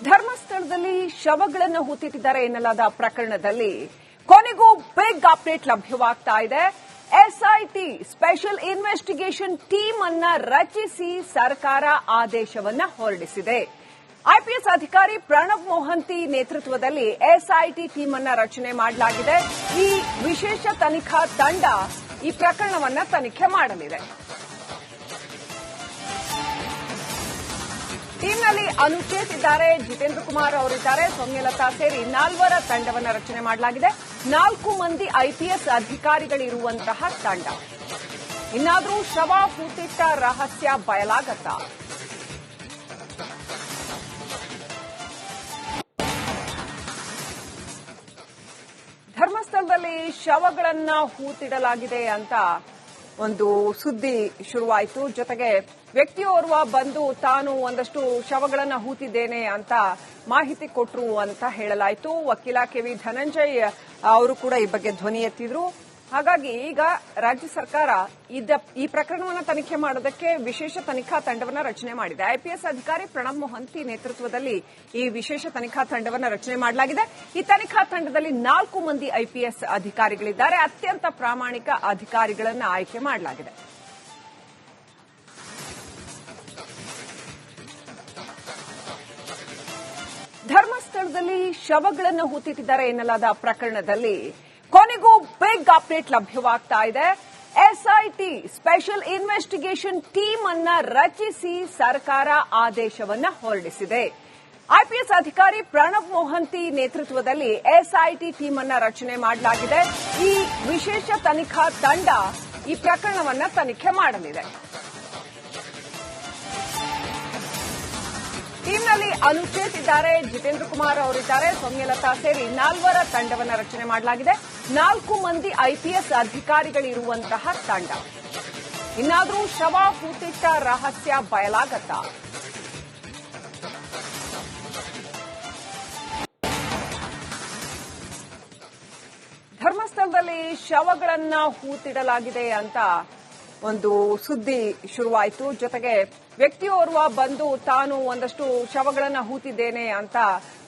ಧರ್ಮಸ್ಥಳದಲ್ಲಿ ಶವಗಳನ್ನು ಹೂತಿಟ್ಟಿದ್ದಾರೆ ಎನ್ನಲಾದ ಪ್ರಕರಣದಲ್ಲಿ ಕೊನೆಗೂ ಬಿಗ್ ಅಪ್ಡೇಟ್ ಲಭ್ಯವಾಗ್ತಾ ಇದೆ. ಎಸ್ಐಟಿ ಸ್ಪೆಷಲ್ ಇನ್ವೆಸ್ಟಿಗೇಷನ್ ಟೀಮ್ ಅನ್ನ ರಚಿಸಿ ಸರ್ಕಾರ ಆದೇಶವನ್ನ ಹೊರಡಿಸಿದೆ. ಐಪಿಎಸ್ ಅಧಿಕಾರಿ ಪ್ರಣಬ್ ಮೊಹಂತಿ ನೇತೃತ್ವದಲ್ಲಿ ಎಸ್ಐಟಿ ಟೀಮ್ ಅನ್ನ ರಚನೆ ಮಾಡಲಾಗಿದೆ. ಈ ವಿಶೇಷ ತನಿಖಾ ತಂಡ ಈ ಪ್ರಕರಣವನ್ನ ತನಿಖೆ ಮಾಡಲಿದೆ. ಟೀಮ್ನಲ್ಲಿ ಅನುಚೇತ್ ಇದ್ದಾರೆ, ಜಿತೇಂದ್ರ ಕುಮಾರ್ ಅವರಿದ್ದಾರೆ, ಸೌಮ್ಯಲತಾ ಸೇರಿ 4 ತಂಡವನ್ನು ರಚನೆ ಮಾಡಲಾಗಿದೆ. 4 ಮಂದಿ ಐಪಿಎಸ್ ಅಧಿಕಾರಿಗಳಿರುವಂತಹ ತಂಡ. ಇನ್ನಾದರೂ ಶವ ಹೂತಿಟ್ಟ ರಹಸ್ಯ ಬಯಲಾಗತ್ತಾ? ಧರ್ಮಸ್ಥಳದಲ್ಲಿ ಶವಗಳನ್ನ ಹೂತಿಡಲಾಗಿದೆ ಅಂತ ಒಂದು ಸುದ್ದಿ ಶುರುವಾಯಿತು. ಜೊತೆಗೆ ವ್ಯಕ್ತಿಯೋರ್ವ ಬಂದು ತಾನು ಒಂದಷ್ಟು ಶವಗಳನ್ನ ಹೂತಿದ್ದೇನೆ ಅಂತ ಮಾಹಿತಿ ಕೊಟ್ಟರು ಅಂತ ಹೇಳಲಾಯಿತು. ವಕೀಲ ಕೆವಿ ಧನಂಜಯ್ ಅವರು ಕೂಡ ಈ ಬಗ್ಗೆ ಧ್ವನಿ ಎತ್ತಿದ್ರು. ಹಾಗಾಗಿ ಈಗ ರಾಜ್ಯ ಸರ್ಕಾರ ಈ ಪ್ರಕರಣವನ್ನು ತನಿಖೆ ಮಾಡೋದಕ್ಕೆ ವಿಶೇಷ ತನಿಖಾ ತಂಡವನ್ನು ರಚನೆ ಮಾಡಿದೆ. ಐಪಿಎಸ್ ಅಧಿಕಾರಿ ಪ್ರಣಬ್ ಮೊಹಂತಿ ನೇತೃತ್ವದಲ್ಲಿ ಈ ವಿಶೇಷ ತನಿಖಾ ತಂಡವನ್ನು ರಚನೆ ಮಾಡಲಾಗಿದೆ. ಈ ತನಿಖಾ ತಂಡದಲ್ಲಿ 4 ಮಂದಿ ಐಪಿಎಸ್ ಅಧಿಕಾರಿಗಳಿದ್ದಾರೆ. ಅತ್ಯಂತ ಪ್ರಾಮಾಣಿಕ ಅಧಿಕಾರಿಗಳನ್ನು ಆಯ್ಕೆ ಮಾಡಲಾಗಿದೆ. ಧರ್ಮಸ್ಥಳದಲ್ಲಿ ಶವಗಳನ್ನು ಹೂತಿಟ್ಟಿದ್ದಾರೆ ಎನ್ನಲಾದ ಪ್ರಕರಣದಲ್ಲಿ ಕೊನೆಗೂ ಬಿಗ್ ಅಪ್ಡೇಟ್ ಲಭ್ಯವಾಗ್ತಾ ಇದೆ. ಎಸ್ಐಟಿ ಸ್ಪೆಷಲ್ ಇನ್ವೆಸ್ಟಿಗೇಷನ್ ಟೀಮ್ ಅನ್ನ ರಚಿಸಿ ಸರ್ಕಾರ ಆದೇಶವನ್ನ ಹೊರಡಿಸಿದೆ. ಐಪಿಎಸ್ ಅಧಿಕಾರಿ ಪ್ರಣಬ್ ಮೊಹಂತಿ ನೇತೃತ್ವದಲ್ಲಿ ಎಸ್ಐಟಿ ಟೀಮ್ ಅನ್ನ ರಚನೆ ಮಾಡಲಾಗಿದೆ. ಈ ವಿಶೇಷ ತನಿಖಾ ತಂಡ ಈ ಪ್ರಕರಣವನ್ನ ತನಿಖೆ ಮಾಡಲಿದೆ. ಟೀಮ್ನಲ್ಲಿ ಅನುಚೇತ್ ಇದ್ದಾರೆ, ಜಿತೇಂದ್ರ ಕುಮಾರ್ ಅವರಿದ್ದಾರೆ, ಸೌಮ್ಯಲತಾ ಸೇರಿ 4 ತಂಡವನ್ನು ರಚನೆ ಮಾಡಲಾಗಿದೆ. 4 ಮಂದಿ ಐಪಿಎಸ್ ಅಧಿಕಾರಿಗಳಿರುವಂತಹ ತಂಡ. ಇನ್ನಾದರೂ ಶವ ಹೂತಿಟ್ಟ ರಹಸ್ಯ ಬಯಲಾಗತ್ತಾ? ಧರ್ಮಸ್ಥಳದಲ್ಲಿ ಶವಗಳನ್ನ ಹೂತಿಡಲಾಗಿದೆ ಅಂತ ಒಂದು ಸುದ್ದಿ ಶುರುವಾಯಿತು. ಜೊತೆಗೆ ವ್ಯಕ್ತಿಯೋರ್ವ ಬಂದು ತಾನು ಒಂದಷ್ಟು ಶವಗಳನ್ನ ಹೂತಿದ್ದೇನೆ ಅಂತ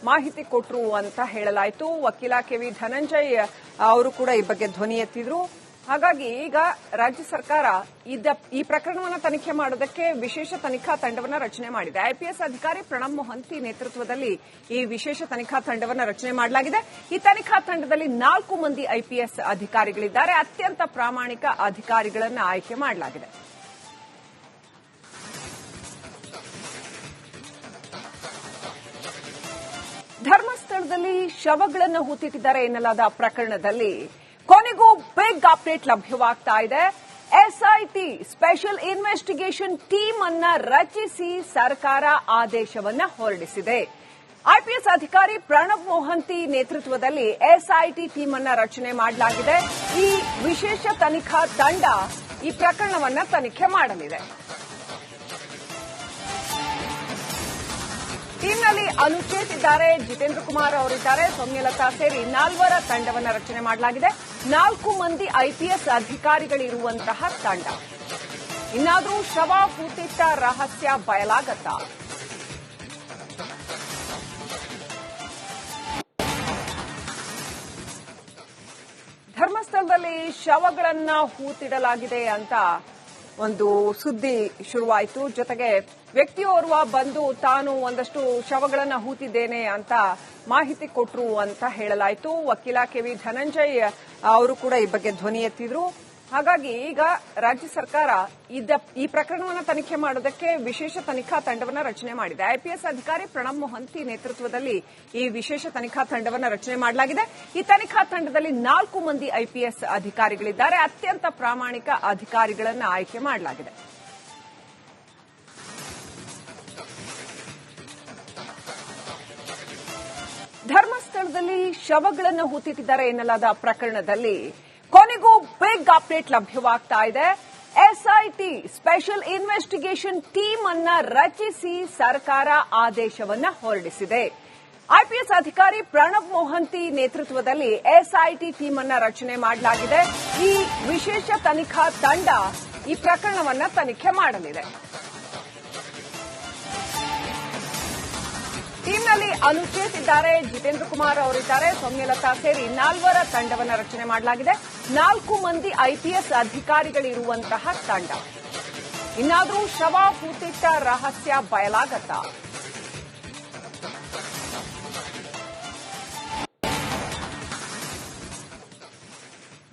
ಮಾಹಿತಿ ಕೊಟ್ಟರು ಅಂತ ಹೇಳಲಾಯಿತು. ವಕೀಲ ಕೆವಿ ಧನಂಜಯ್ ಅವರು ಕೂಡ ಈ ಬಗ್ಗೆ ಧ್ವನಿ ಎತ್ತಿದ್ರು. ಹಾಗಾಗಿ ಈಗ ರಾಜ್ಯ ಸರ್ಕಾರ ಈ ಪ್ರಕರಣವನ್ನು ತನಿಖೆ ಮಾಡೋದಕ್ಕೆ ವಿಶೇಷ ತನಿಖಾ ತಂಡವನ್ನು ರಚನೆ ಮಾಡಿದೆ. ಐಪಿಎಸ್ ಅಧಿಕಾರಿ ಪ್ರಣಬ್ ಮೊಹಂತಿ ನೇತೃತ್ವದಲ್ಲಿ ಈ ವಿಶೇಷ ತನಿಖಾ ತಂಡವನ್ನು ರಚನೆ ಮಾಡಲಾಗಿದೆ. ಈ ತನಿಖಾ ತಂಡದಲ್ಲಿ 4 ಮಂದಿ ಐಪಿಎಸ್ ಅಧಿಕಾರಿಗಳಿದ್ದಾರೆ. ಅತ್ಯಂತ ಪ್ರಾಮಾಣಿಕ ಅಧಿಕಾರಿಗಳನ್ನು ಆಯ್ಕೆ ಮಾಡಲಾಗಿದೆ. ಧರ್ಮಸ್ಥಳದಲ್ಲಿ ಶವಗಳನ್ನು ಹೂತಿಟ್ಟಿದ್ದಾರೆ ಎನ್ನಲಾದ ಪ್ರಕರಣದಲ್ಲಿ ಕೊನೆಗೂ ಬಿಗ್ ಅಪ್ಡೇಟ್ ಲಭ್ಯವಾಗ್ತಾ ಇದೆ. ಎಸ್ಐಟಿ ಸ್ಪೆಷಲ್ ಇನ್ವೆಸ್ಟಿಗೇಷನ್ ಟೀಮ್ ಅನ್ನ ರಚಿಸಿ ಸರ್ಕಾರ ಆದೇಶವನ್ನ ಹೊರಡಿಸಿದೆ. ಐಪಿಎಸ್ ಅಧಿಕಾರಿ ಪ್ರಣಬ್ ಮೊಹಂತಿ ನೇತೃತ್ವದಲ್ಲಿ ಎಸ್ಐಟಿ ಟೀಮ್ ಅನ್ನ ರಚನೆ ಮಾಡಲಾಗಿದೆ. ಈ ವಿಶೇಷ ತನಿಖಾ ತಂಡ ಈ ಪ್ರಕರಣವನ್ನ ತನಿಖೆ ಮಾಡಲಿದೆ. ಟೀಮ್ನಲ್ಲಿ ಅನುಚೇತ್ ಇದ್ದಾರೆ, ಜಿತೇಂದ್ರ ಕುಮಾರ್ ಅವರಿದ್ದಾರೆ, ಸೌಮ್ಯಲತಾ ಸೇರಿ 4 ತಂಡವನ್ನು ರಚನೆ ಮಾಡಲಾಗಿದೆ. 4 ಮಂದಿ ಐಪಿಎಸ್ ಅಧಿಕಾರಿಗಳಿರುವಂತಹ ತಂಡ. ಇನ್ನಾದರೂ ಶವ ಹೂತಿಟ್ಟ ರಹಸ್ಯ ಬಯಲಾಗತ್ತಾ? ಧರ್ಮಸ್ಥಳದಲ್ಲಿ ಶವಗಳನ್ನ ಹೂತಿಡಲಾಗಿದೆ ಅಂತ ಒಂದು ಸುದ್ದಿ ಶುರುವಾಯಿತು. ಜೊತೆಗೆ ವ್ಯಕ್ತಿಯೋರ್ವ ಬಂದು ತಾನು ಒಂದಷ್ಟು ಶವಗಳನ್ನ ಹೂತಿದ್ದೇನೆ ಅಂತ ಮಾಹಿತಿ ಕೊಟ್ಟರು ಅಂತ ಹೇಳಲಾಯಿತು. ವಕೀಲ ಕೆವಿ ಧನಂಜಯ್ ಅವರು ಕೂಡ ಈ ಬಗ್ಗೆ ಧ್ವನಿ ಎತ್ತಿದ್ರು. ಹಾಗಾಗಿ ಈಗ ರಾಜ್ಯ ಸರ್ಕಾರ ಈ ಪ್ರಕರಣವನ್ನು ತನಿಖೆ ಮಾಡೋದಕ್ಕೆ ವಿಶೇಷ ತನಿಖಾ ತಂಡವನ್ನು ರಚನೆ ಮಾಡಿದೆ. ಐಪಿಎಸ್ ಅಧಿಕಾರಿ ಪ್ರಣಬ್ ಮೊಹಂತಿ ನೇತೃತ್ವದಲ್ಲಿ ಈ ವಿಶೇಷ ತನಿಖಾ ತಂಡವನ್ನು ರಚನೆ ಮಾಡಲಾಗಿದೆ. ಈ ತನಿಖಾ ತಂಡದಲ್ಲಿ 4 ಮಂದಿ ಐಪಿಎಸ್ ಅಧಿಕಾರಿಗಳಿದ್ದಾರೆ. ಅತ್ಯಂತ ಪ್ರಾಮಾಣಿಕ ಅಧಿಕಾರಿಗಳನ್ನು ಆಯ್ಕೆ ಮಾಡಲಾಗಿದೆ. ಧರ್ಮಸ್ಥಳದಲ್ಲಿ ಶವಗಳನ್ನು ಹೂತಿಟ್ಟಿದ್ದಾರೆ ಎನ್ನಲಾದ ಪ್ರಕರಣದಲ್ಲಿ ಕೊನೆಗೂ ಬಿಗ್ ಅಪ್ಡೇಟ್ ಲಭ್ಯವಾಗ್ತಾ ಇದೆ. ಎಸ್ಐಟಿ ಸ್ಪೆಷಲ್ ಇನ್ವೆಸ್ಟಿಗೇಷನ್ ಟೀಮ್ ಅನ್ನ ರಚಿಸಿ ಸರ್ಕಾರ ಆದೇಶವನ್ನ ಹೊರಡಿಸಿದೆ. ಐಪಿಎಸ್ ಅಧಿಕಾರಿ ಪ್ರಣಬ್ ಮೊಹಂತಿ ನೇತೃತ್ವದಲ್ಲಿ ಎಸ್ಐಟಿ ಟೀಮ್ ಅನ್ನ ರಚನೆ ಮಾಡಲಾಗಿದೆ. ಈ ವಿಶೇಷ ತನಿಖಾ ತಂಡ ಈ ಪ್ರಕರಣವನ್ನ ತನಿಖೆ ಮಾಡಲಿದೆ. ಟೀಮ್ನಲ್ಲಿ ಅನುಚೇತ್ ಇದ್ದಾರೆ, ಜಿತೇಂದ್ರ ಕುಮಾರ್ ಅವರಿದ್ದಾರೆ, ಸೌಮ್ಯಲತಾ ಸೇರಿ 4 ತಂಡವನ್ನು ರಚನೆ ಮಾಡಲಾಗಿದೆ. 4 ಮಂದಿ ಐಪಿಎಸ್ ಅಧಿಕಾರಿಗಳಿರುವಂತಹ ತಂಡ. ಇನ್ನಾದರೂ ಶವ ಹೂತಿಟ್ಟ ರಹಸ್ಯ ಬಯಲಾಗತ್ತಾ?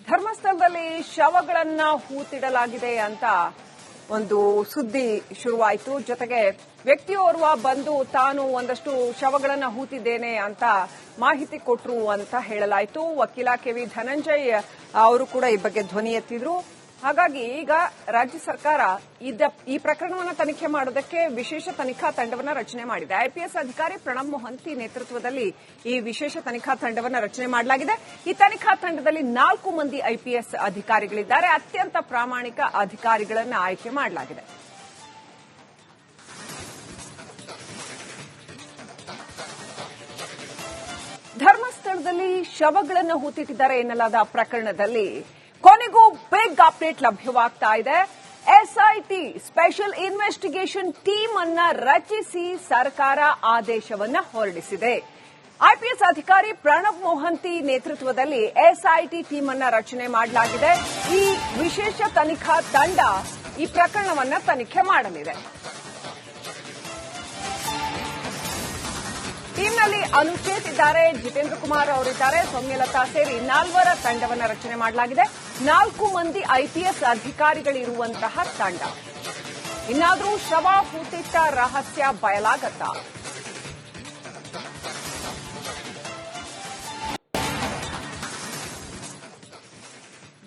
ಧರ್ಮಸ್ಥಳದಲ್ಲಿ ಶವಗಳನ್ನ ಹೂತಿಡಲಾಗಿದೆ ಅಂತ ಒಂದು ಸುದ್ದಿ ಶುರುವಾಯಿತು. ಜೊತೆಗೆ ವ್ಯಕ್ತಿಯೋರ್ವ ಬಂದು ತಾನು ಒಂದಷ್ಟು ಶವಗಳನ್ನ ಹೂತಿದ್ದೇನೆ ಅಂತ ಮಾಹಿತಿ ಕೊಟ್ಟರು ಅಂತ ಹೇಳಲಾಯಿತು. ವಕೀಲ ಕೆವಿ ಧನಂಜಯ್ ಅವರು ಕೂಡ ಈ ಬಗ್ಗೆ ಧ್ವನಿ ಎತ್ತಿದ್ರು. ಹಾಗಾಗಿ ಈಗ ರಾಜ್ಯ ಸರ್ಕಾರ ಈ ಪ್ರಕರಣವನ್ನು ತನಿಖೆ ಮಾಡೋದಕ್ಕೆ ವಿಶೇಷ ತನಿಖಾ ತಂಡವನ್ನು ರಚನೆ ಮಾಡಿದೆ. ಐಪಿಎಸ್ ಅಧಿಕಾರಿ ಪ್ರಣಬ್ ಮೊಹಂತಿ ನೇತೃತ್ವದಲ್ಲಿ ಈ ವಿಶೇಷ ತನಿಖಾ ತಂಡವನ್ನು ರಚನೆ ಮಾಡಲಾಗಿದೆ. ಈ ತನಿಖಾ ತಂಡದಲ್ಲಿ 4 ಮಂದಿ ಐಪಿಎಸ್ ಅಧಿಕಾರಿಗಳಿದ್ದಾರೆ. ಅತ್ಯಂತ ಪ್ರಾಮಾಣಿಕ ಅಧಿಕಾರಿಗಳನ್ನು ಆಯ್ಕೆ ಮಾಡಲಾಗಿದೆ. ಧರ್ಮಸ್ಥಳದಲ್ಲಿ ಶವಗಳನ್ನು ಹೂತಿಟ್ಟಿದ್ದಾರೆ ಎನ್ನಲಾದ ಪ್ರಕರಣದಲ್ಲಿ ಕೊನೆಗೂ ಬಿಗ್ ಅಪ್ಡೇಟ್ ಲಭ್ಯವಾಗ್ತಾ ಇದೆ. ಎಸ್ಐಟಿ ಸ್ಪೆಷಲ್ ಇನ್ವೆಸ್ಟಿಗೇಷನ್ ಟೀಮ್ ಅನ್ನ ರಚಿಸಿ ಸರ್ಕಾರ ಆದೇಶವನ್ನ ಹೊರಡಿಸಿದೆ. ಐಪಿಎಸ್ ಅಧಿಕಾರಿ ಪ್ರಣಬ್ ಮೊಹಂತಿ ನೇತೃತ್ವದಲ್ಲಿ ಎಸ್ಐಟಿ ಟೀಮ್ ಅನ್ನ ರಚನೆ ಮಾಡಲಾಗಿದೆ. ಈ ವಿಶೇಷ ತನಿಖಾ ತಂಡ ಈ ಪ್ರಕರಣವನ್ನ ತನಿಖೆ ಮಾಡಲಿದೆ. ಟೀಮ್ನಲ್ಲಿ ಅನುಚೇತ್ ಇದ್ದಾರೆ, ಜಿತೇಂದ್ರ ಕುಮಾರ್ ಅವರಿದ್ದಾರೆ, ಸೌಮ್ಯಲತಾ ಸೇರಿ 4 ತಂಡವನ್ನು ರಚನೆ ಮಾಡಲಾಗಿದೆ. 4 ಮಂದಿ ಐಪಿಎಸ್ ಅಧಿಕಾರಿಗಳಿರುವಂತಹ ತಂಡ. ಇನ್ನಾದರೂ ಶವ ಹೂತಿಟ್ಟ ರಹಸ್ಯ ಬಯಲಾಗತ್ತಾ?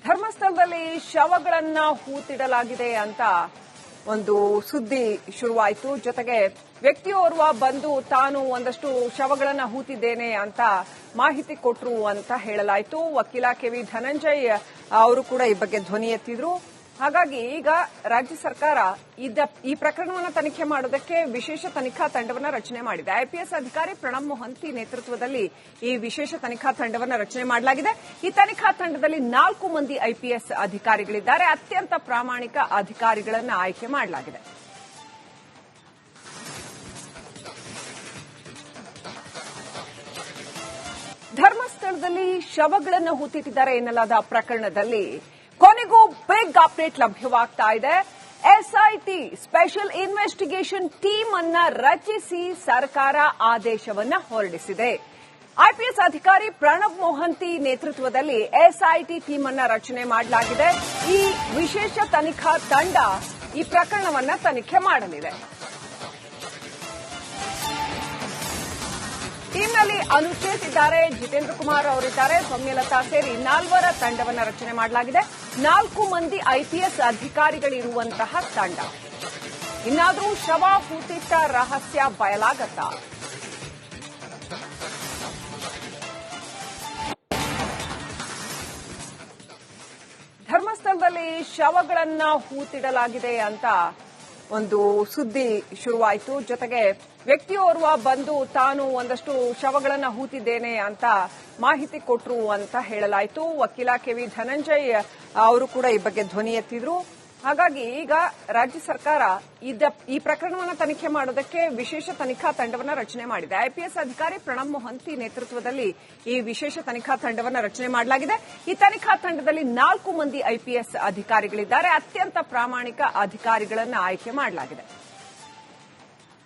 ಧರ್ಮಸ್ಥಳದಲ್ಲಿ ಶವಗಳನ್ನ ಹೂತಿಡಲಾಗಿದೆ ಅಂತ ಒಂದು ಸುದ್ದಿ ಶುರುವಾಯಿತು. ಜೊತೆಗೆ ವ್ಯಕ್ತಿಯೋರ್ವ ಬಂದು ತಾನು ಒಂದಷ್ಟು ಶವಗಳನ್ನ ಹೂತಿದ್ದೇನೆ ಅಂತ ಮಾಹಿತಿ ಕೊಟ್ಟರು ಅಂತ ಹೇಳಲಾಯಿತು. ವಕೀಲ ಕೆವಿ ಧನಂಜಯ್ ಅವರು ಕೂಡ ಈ ಬಗ್ಗೆ ಧ್ವನಿ ಎತ್ತಿದ್ರು. ಹಾಗಾಗಿ ಈಗ ರಾಜ್ಯ ಸರ್ಕಾರ ಈ ಪ್ರಕರಣವನ್ನು ತನಿಖೆ ಮಾಡೋದಕ್ಕೆ ವಿಶೇಷ ತನಿಖಾ ತಂಡವನ್ನು ರಚನೆ ಮಾಡಿದೆ. ಐಪಿಎಸ್ ಅಧಿಕಾರಿ ಪ್ರಣಬ್ ಮೊಹಂತಿ ನೇತೃತ್ವದಲ್ಲಿ ಈ ವಿಶೇಷ ತನಿಖಾ ತಂಡವನ್ನು ರಚನೆ ಮಾಡಲಾಗಿದೆ. ಈ ತನಿಖಾ ತಂಡದಲ್ಲಿ 4 ಮಂದಿ ಐಪಿಎಸ್ ಅಧಿಕಾರಿಗಳಿದ್ದಾರೆ. ಅತ್ಯಂತ ಪ್ರಾಮಾಣಿಕ ಅಧಿಕಾರಿಗಳನ್ನು ಆಯ್ಕೆ ಮಾಡಲಾಗಿದೆ. ಧರ್ಮಸ್ಥಳದಲ್ಲಿ ಶವಗಳನ್ನು ಹೂತಿಟ್ಟಿದ್ದಾರೆ ಎನ್ನಲಾದ ಪ್ರಕರಣದಲ್ಲಿ ಕೊನೆಗೂ ಬಿಗ್ ಅಪ್ಡೇಟ್ ಲಭ್ಯವಾಗ್ತಾ ಇದೆ. ಎಸ್ಐಟಿ ಸ್ಪೆಷಲ್ ಇನ್ವೆಸ್ಟಿಗೇಷನ್ ಟೀಮ್ ಅನ್ನ ರಚಿಸಿ ಸರ್ಕಾರ ಆದೇಶವನ್ನ ಹೊರಡಿಸಿದೆ. ಐಪಿಎಸ್ ಅಧಿಕಾರಿ ಪ್ರಣಬ್ ಮೊಹಂತಿ ನೇತೃತ್ವದಲ್ಲಿ ಎಸ್ಐಟಿ ಟೀಮ್ ಅನ್ನ ರಚನೆ ಮಾಡಲಾಗಿದೆ. ಈ ವಿಶೇಷ ತನಿಖಾ ತಂಡ ಈ ಪ್ರಕರಣವನ್ನ ತನಿಖೆ ಮಾಡಲಿದೆ. ಟೀಮ್ನಲ್ಲಿ ಅನುಚೇತ್ ಇದ್ದಾರೆ, ಜಿತೇಂದ್ರ ಕುಮಾರ್ ಅವರಿದ್ದಾರೆ, ಸೌಮ್ಯಲತಾ ಸೇರಿ 4 ತಂಡವನ್ನು ರಚನೆ ಮಾಡಲಾಗಿದೆ. 4 ಮಂದಿ ಐಪಿಎಸ್ ಅಧಿಕಾರಿಗಳಿರುವಂತಹ ತಂಡ. ಇನ್ನಾದರೂ ಶವ ಹೂತಿಟ್ಟ ರಹಸ್ಯ ಬಯಲಾಗತ್ತಾ? ಧರ್ಮಸ್ಥಳದಲ್ಲಿ ಶವಗಳನ್ನ ಹೂತಿಡಲಾಗಿದೆ ಅಂತ ಒಂದು ಸುದ್ದಿ ಶುರುವಾಯಿತು. ಜೊತೆಗೆ ವ್ಯಕ್ತಿಯೋರ್ವ ಬಂದು ತಾನು ಒಂದಷ್ಟು ಶವಗಳನ್ನ ಹೂತಿದ್ದೇನೆ ಅಂತ ಮಾಹಿತಿ ಕೊಟ್ಟರು ಅಂತ ಹೇಳಲಾಯಿತು. ವಕೀಲ ಕೆವಿ ಧನಂಜಯ್ ಅವರು ಕೂಡ ಈ ಬಗ್ಗೆ ಧ್ವನಿ ಎತ್ತಿದ್ರು. ಹಾಗಾಗಿ ಈಗ ರಾಜ್ಯ ಸರ್ಕಾರ ಈ ಪ್ರಕರಣವನ್ನು ತನಿಖೆ ಮಾಡೋದಕ್ಕೆ ವಿಶೇಷ ತನಿಖಾ ತಂಡವನ್ನು ರಚನೆ ಮಾಡಿದೆ. ಐಪಿಎಸ್ ಅಧಿಕಾರಿ ಪ್ರಣಬ್ ಮೊಹಂತಿ ನೇತೃತ್ವದಲ್ಲಿ ಈ ವಿಶೇಷ ತನಿಖಾ ತಂಡವನ್ನು ರಚನೆ ಮಾಡಲಾಗಿದೆ. ಈ ತನಿಖಾ ತಂಡದಲ್ಲಿ 4 ಮಂದಿ ಐಪಿಎಸ್ ಅಧಿಕಾರಿಗಳಿದ್ದಾರೆ. ಅತ್ಯಂತ ಪ್ರಾಮಾಣಿಕ ಅಧಿಕಾರಿಗಳನ್ನು ಆಯ್ಕೆ ಮಾಡಲಾಗಿದೆ.